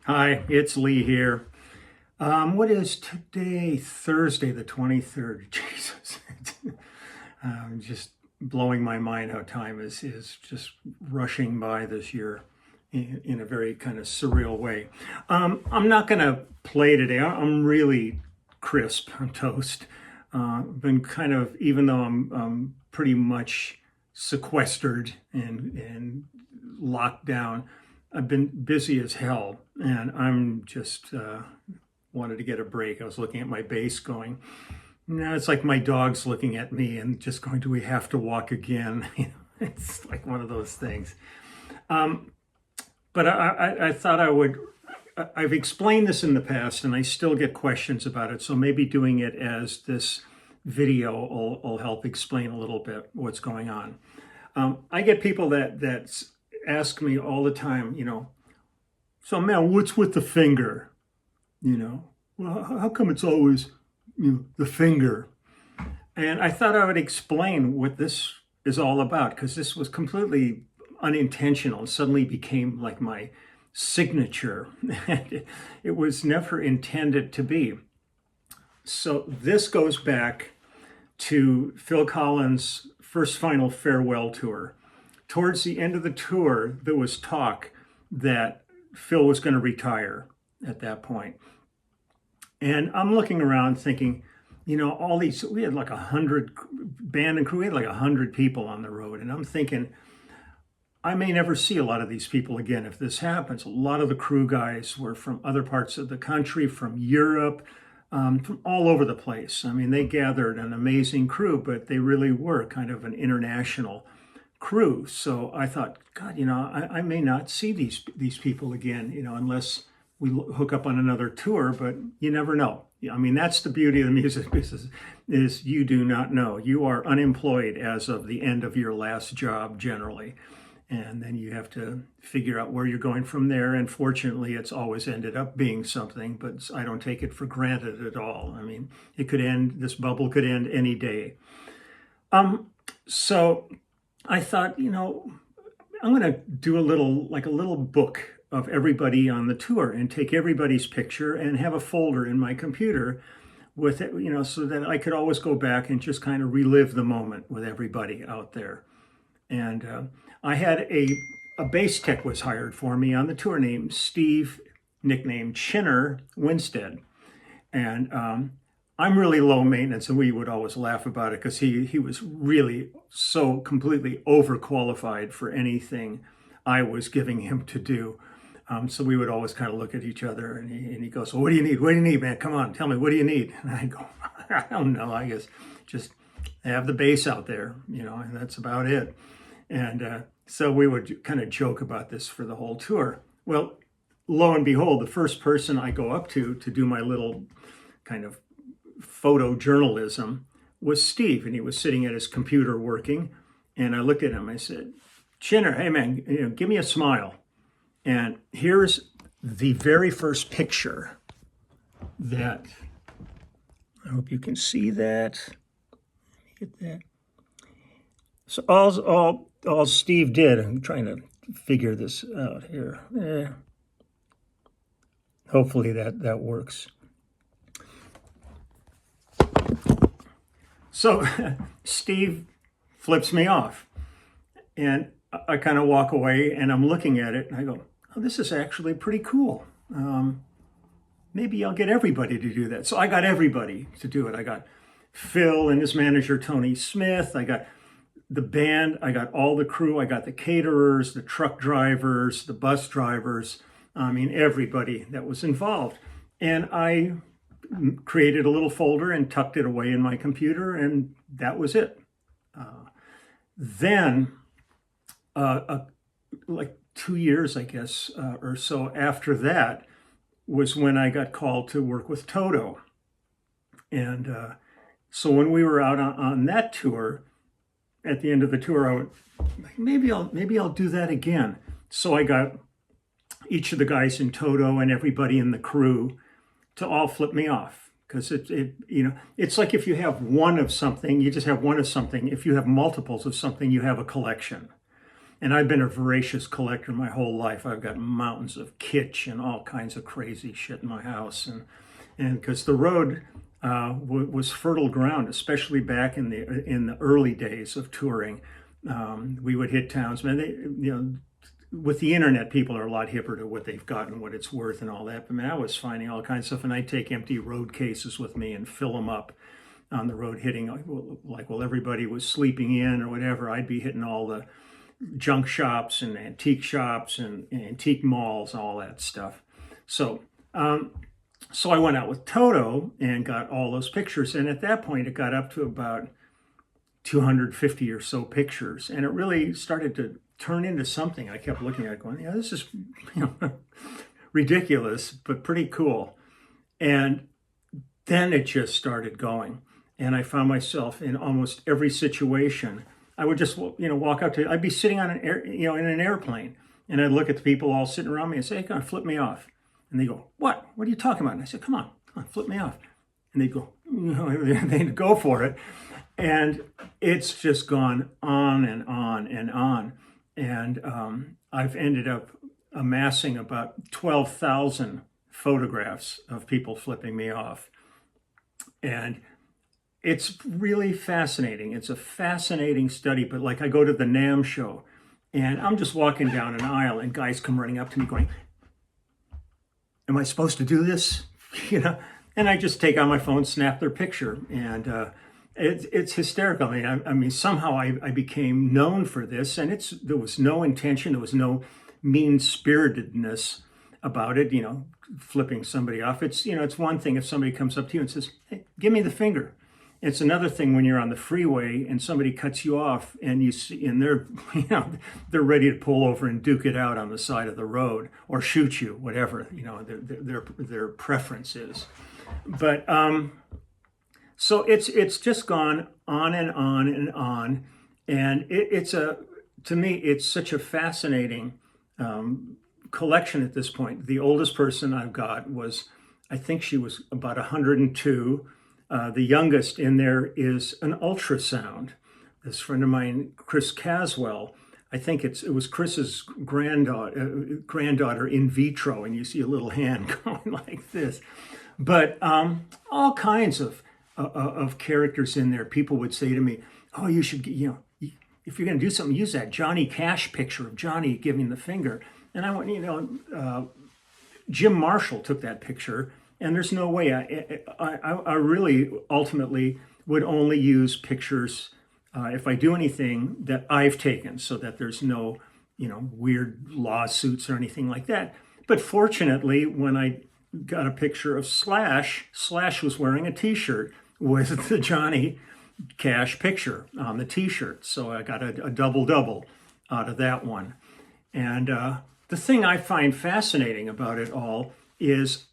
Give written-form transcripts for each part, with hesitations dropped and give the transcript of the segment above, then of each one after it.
Hi, it's Lee here. What is today? Thursday, the 23rd. Jesus. Just blowing my mind how time is just rushing by this year in a very kind of surreal way. I'm not going to play today. I'm really crisp. I'm toast. Been kind of, even though I'm pretty much sequestered and locked down, I've been busy as hell, and I'm just wanted to get a break. I was looking at my bass going, no, it's like my dog's looking at me and just going, do we have to walk again? It's like one of those things. Um, but I thought I would, I've explained this in the past and I still get questions about it. So maybe doing it as this video will help explain a little bit what's going on. I get people that ask me all the time, so man, what's with the finger? Well, how come it's always, the finger? And I thought I would explain what this is all about because this was completely unintentional. It suddenly became like my signature. It was never intended to be. So this goes back to Phil Collins' first final farewell tour. Towards the end of the tour, there was talk that Phil was going to retire at that point. And I'm looking around thinking, all these, we had like 100 band and crew, we had like 100 people on the road. And I'm thinking, I may never see a lot of these people again if this happens. A lot of the crew guys were from other parts of the country, from Europe, from all over the place. I mean, they gathered an amazing crew, but they really were kind of an international crew. So I thought, God, I may not see these people again, unless we hook up on another tour, but you never know. I mean, that's the beauty of the music business is you do not know. You are unemployed as of the end of your last job generally. And then you have to figure out where you're going from there. And fortunately, it's always ended up being something, but I don't take it for granted at all. I mean, it could end, this bubble could end any day. So I thought, I'm going to do a little book of everybody on the tour and take everybody's picture and have a folder in my computer with it, so that I could always go back and just kind of relive the moment with everybody out there. And I had a bass tech was hired for me on the tour named Steve, nicknamed Chinner Winstead. And I'm really low maintenance, and we would always laugh about it because he was really so completely overqualified for anything I was giving him to do. So we would always kind of look at each other, and he goes, well, what do you need? What do you need, man? Come on, tell me, what do you need? And I go, I don't know, I guess just have the bass out there, and that's about it. And so we would kind of joke about this for the whole tour. Well, lo and behold, the first person I go up to do my little kind of photojournalism was Steve, and he was sitting at his computer working. And I looked at him, I said, Chinner, hey man, give me a smile. And here's the very first picture that, I hope you can see that. Let me get that. So all Steve did, I'm trying to figure this out here. Hopefully that works. So Steve flips me off, and I kind of walk away, and I'm looking at it, and I go, oh, this is actually pretty cool. Maybe I'll get everybody to do that. So I got everybody to do it. I got Phil and his manager, Tony Smith. I got the band. I got all the crew. I got the caterers, the truck drivers, the bus drivers. I mean, everybody that was involved. And I created a little folder and tucked it away in my computer, and that was it. Then, like 2 years, I guess, or so after that, was when I got called to work with Toto. And so when we were out on that tour, at the end of the tour, I would, maybe I'll do that again. So I got each of the guys in Toto and everybody in the crew to all flip me off, because it's like if you have one of something, you just have one of something. If you have multiples of something, you have a collection. And I've been a voracious collector my whole life. I've got mountains of kitsch and all kinds of crazy shit in my house. And because the road was fertile ground, especially back in the early days of touring. We would hit towns, man. With the internet, people are a lot hipper to what they've got and what it's worth and all that. But man, I was finding all kinds of stuff, and I'd take empty road cases with me and fill them up on the road, hitting like while everybody was sleeping in or whatever. I'd be hitting all the junk shops and antique malls, all that stuff. So I went out with Toto and got all those pictures. And at that point, it got up to about 250 or so pictures. And it really started to turn into something. I kept looking at it going, yeah, this is ridiculous, but pretty cool. And then it just started going. And I found myself in almost every situation. I would just, walk up to, I'd be sitting on in an airplane. And I'd look at the people all sitting around me and say, hey, come on, flip me off. And they go, what? What are you talking about? And I said, come on, flip me off. And they'd go, they'd go for it. And it's just gone on and on and on. And I've ended up amassing about 12,000 photographs of people flipping me off. And it's really fascinating. It's a fascinating study. But like I go to the NAMM show and I'm just walking down an aisle and guys come running up to me going, am I supposed to do this? And I just take out my phone, snap their picture, and it's hysterical. I mean, somehow I became known for this, and there was no intention, there was no mean-spiritedness about it. Flipping somebody off. It's one thing if somebody comes up to you and says, "Hey, give me the finger." It's another thing when you're on the freeway and somebody cuts you off and you see, and they're, they're ready to pull over and duke it out on the side of the road or shoot you, whatever, their preference is. But so it's just gone on and on and on, and to me it's such a fascinating collection at this point. The oldest person I've got was, I think she was about 102. The youngest in there is an ultrasound. This friend of mine, Chris Caswell, I think it was Chris's granddaughter in vitro, and you see a little hand going like this. But all kinds of characters in there. People would say to me, "Oh, you should, if you're going to do something, use that Johnny Cash picture of Johnny giving the finger." And I went, Jim Marshall took that picture. And there's no way I really ultimately would only use pictures if I do anything that I've taken, so that there's no, weird lawsuits or anything like that. But fortunately, when I got a picture of Slash was wearing a T-shirt with the Johnny Cash picture on the T-shirt. So I got a double out of that one. And the thing I find fascinating about it all is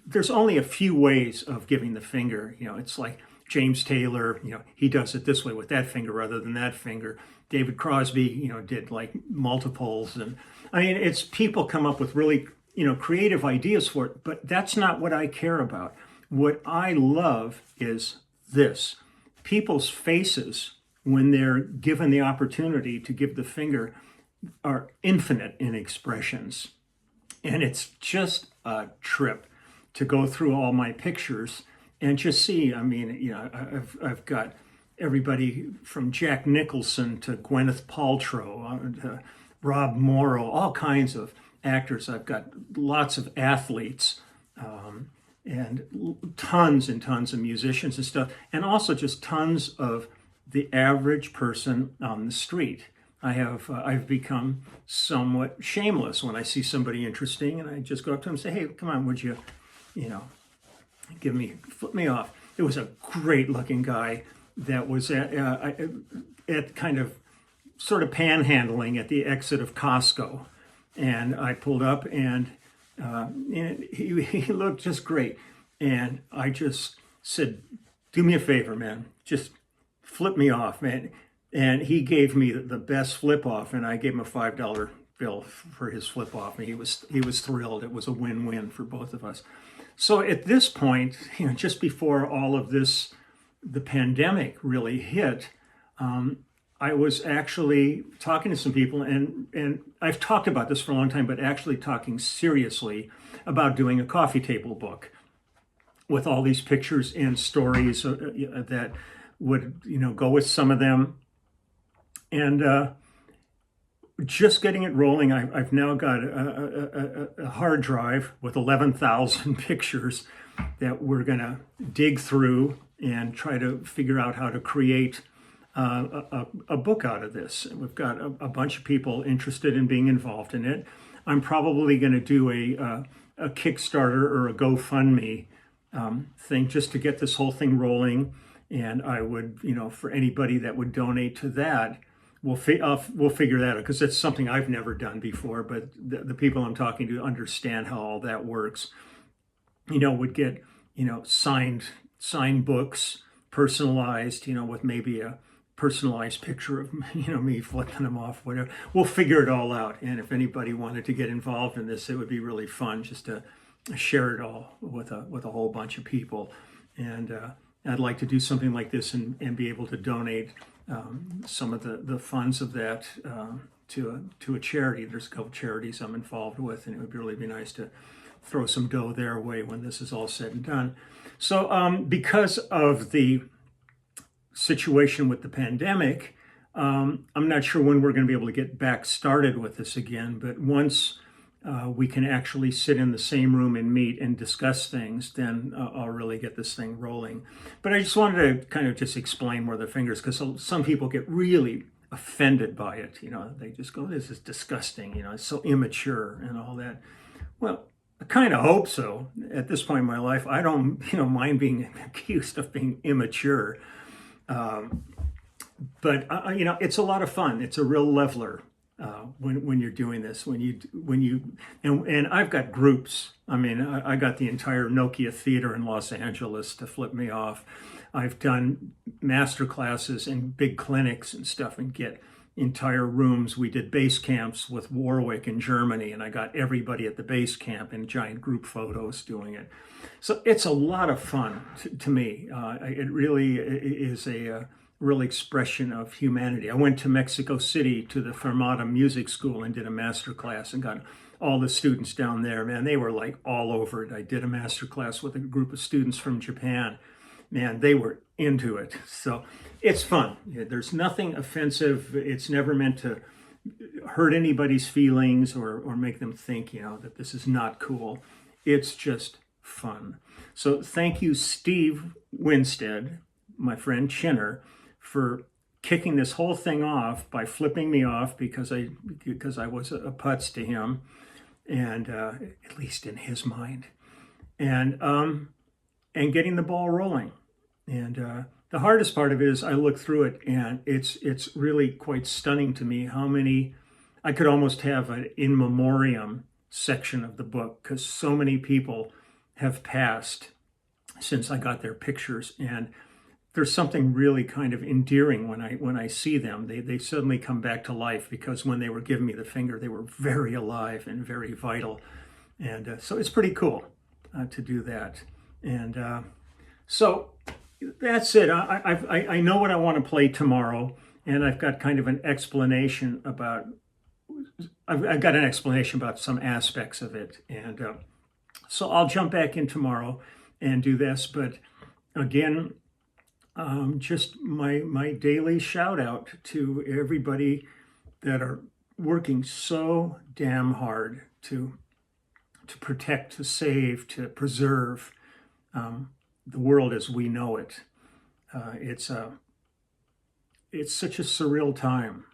there's only a few ways of giving the finger. It's like James Taylor, he does it this way with that finger rather than that finger. David Crosby, did like multiples. And I mean, it's people come up with really, creative ideas for it, but that's not what I care about. What I love is this. People's faces, when they're given the opportunity to give the finger, are infinite in expressions. And it's just a trip to go through all my pictures and just see. I mean, I've got everybody from Jack Nicholson to Gwyneth Paltrow, to Rob Morrow, all kinds of actors. I've got lots of athletes, and tons and tons of musicians and stuff, and also just tons of the average person on the street. I've become somewhat shameless when I see somebody interesting, and I just go up to them and say, "Hey, come on, would you, flip me off?" There was a great looking guy that was at kind of sort of panhandling at the exit of Costco, and I pulled up, and he looked just great, and I just said, "Do me a favor, man, just flip me off, man." And he gave me the best flip off, and I gave him a $5 bill for his flip off, and he was thrilled. It was a win-win for both of us. So at this point, just before all of this, the pandemic really hit, I was actually talking to some people, and I've talked about this for a long time, but actually talking seriously about doing a coffee table book with all these pictures and stories that would, go with some of them. And just getting it rolling, I've now got a hard drive with 11,000 pictures that we're going to dig through and try to figure out how to create a book out of this. We've got a bunch of people interested in being involved in it. I'm probably going to do a Kickstarter or a GoFundMe thing just to get this whole thing rolling. And I would, for anybody that would donate to that, we'll figure that out, because it's something I've never done before. But the people I'm talking to understand how all that works. Would get signed books, personalized, with maybe a personalized picture of me flipping them off, whatever. We'll figure it all out. And if anybody wanted to get involved in this, it would be really fun just to share it all with a whole bunch of people. And I'd like to do something like this and be able to donate some of the funds of that to a charity. There's a couple charities I'm involved with, and it would really be nice to throw some dough their way when this is all said and done. So because of the situation with the pandemic, I'm not sure when we're going to be able to get back started with this again, but once we can actually sit in the same room and meet and discuss things, then I'll really get this thing rolling. But I just wanted to kind of just explain where the fingers, because some people get really offended by it. They just go, this is disgusting, it's so immature and all that. Well, I kind of hope so. At this point in my life, I don't mind being accused of being immature. But it's a lot of fun. It's a real leveler when you're doing this. And I've got groups. I mean, I got the entire Nokia Theater in Los Angeles to flip me off. I've done master classes and big clinics and stuff, and get entire rooms. We did base camps with Warwick in Germany, and I got everybody at the base camp in giant group photos doing it. So it's a lot of fun to me. It really is a real expression of humanity. I went to Mexico City to the Fermata Music School and did a master class, and got all the students down there. Man, they were like all over it. I did a master class with a group of students from Japan. Man, they were into it. So it's fun. There's nothing offensive. It's never meant to hurt anybody's feelings or make them think, that this is not cool. It's just fun. So thank you, Steve Winstead, my friend Chinner, for kicking this whole thing off by flipping me off because I was a putz to him, and at least in his mind, and getting the ball rolling. And the hardest part of it is I look through it, and it's really quite stunning to me how many. I could almost have an in memoriam section of the book, because so many people have passed since I got their pictures, and there's something really kind of endearing when I see them. They suddenly come back to life, because when they were giving me the finger, they were very alive and very vital. And so it's pretty cool to do that. And so that's it. I know what I want to play tomorrow, and I've got kind of an explanation about. I've got an explanation about some aspects of it, and so I'll jump back in tomorrow and do this. But again, just my daily shout out to everybody that are working so damn hard to protect, to save, to preserve the world as we know it. It's such a surreal time.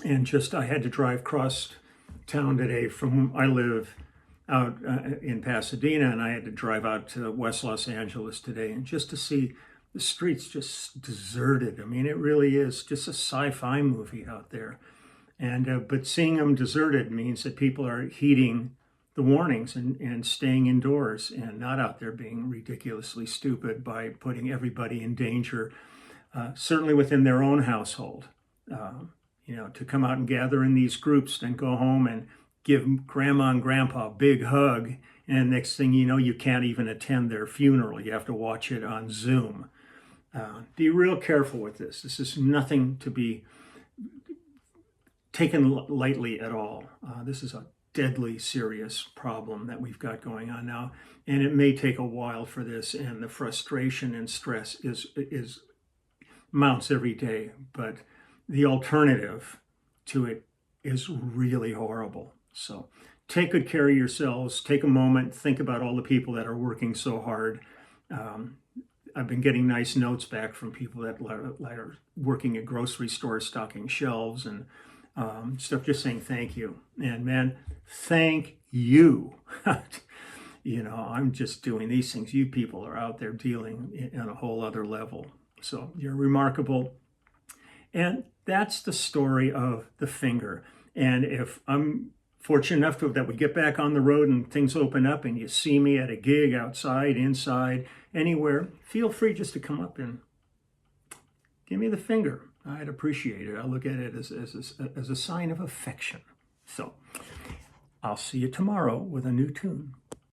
And I had to drive across town today from I live out in Pasadena, and I had to drive out to West Los Angeles today, and just to see the streets just deserted. I mean, it really is just a sci-fi movie out there. And but seeing them deserted means that people are heeding the warnings and staying indoors and not out there being ridiculously stupid by putting everybody in danger, certainly within their own household. To come out and gather in these groups and go home and give grandma and grandpa a big hug, and next thing you know, you can't even attend their funeral. You have to watch it on Zoom. Be real careful with this. This is nothing to be taken lightly at all. This is a deadly serious problem that we've got going on now, and it may take a while for this, and the frustration and stress is mounts every day, but the alternative to it is really horrible. So take good care of yourselves. Take a moment, think about all the people that are working so hard. I've been getting nice notes back from people that are working at grocery stores, stocking shelves and stuff, just saying thank you. And man, thank you. I'm just doing these things. You people are out there dealing on a whole other level. So you're remarkable. And that's the story of the finger. And if I'm fortunate enough that we get back on the road and things open up and you see me at a gig outside, inside, anywhere, feel free just to come up and give me the finger. I'd appreciate it. I look at it as a sign of affection. So I'll see you tomorrow with a new tune.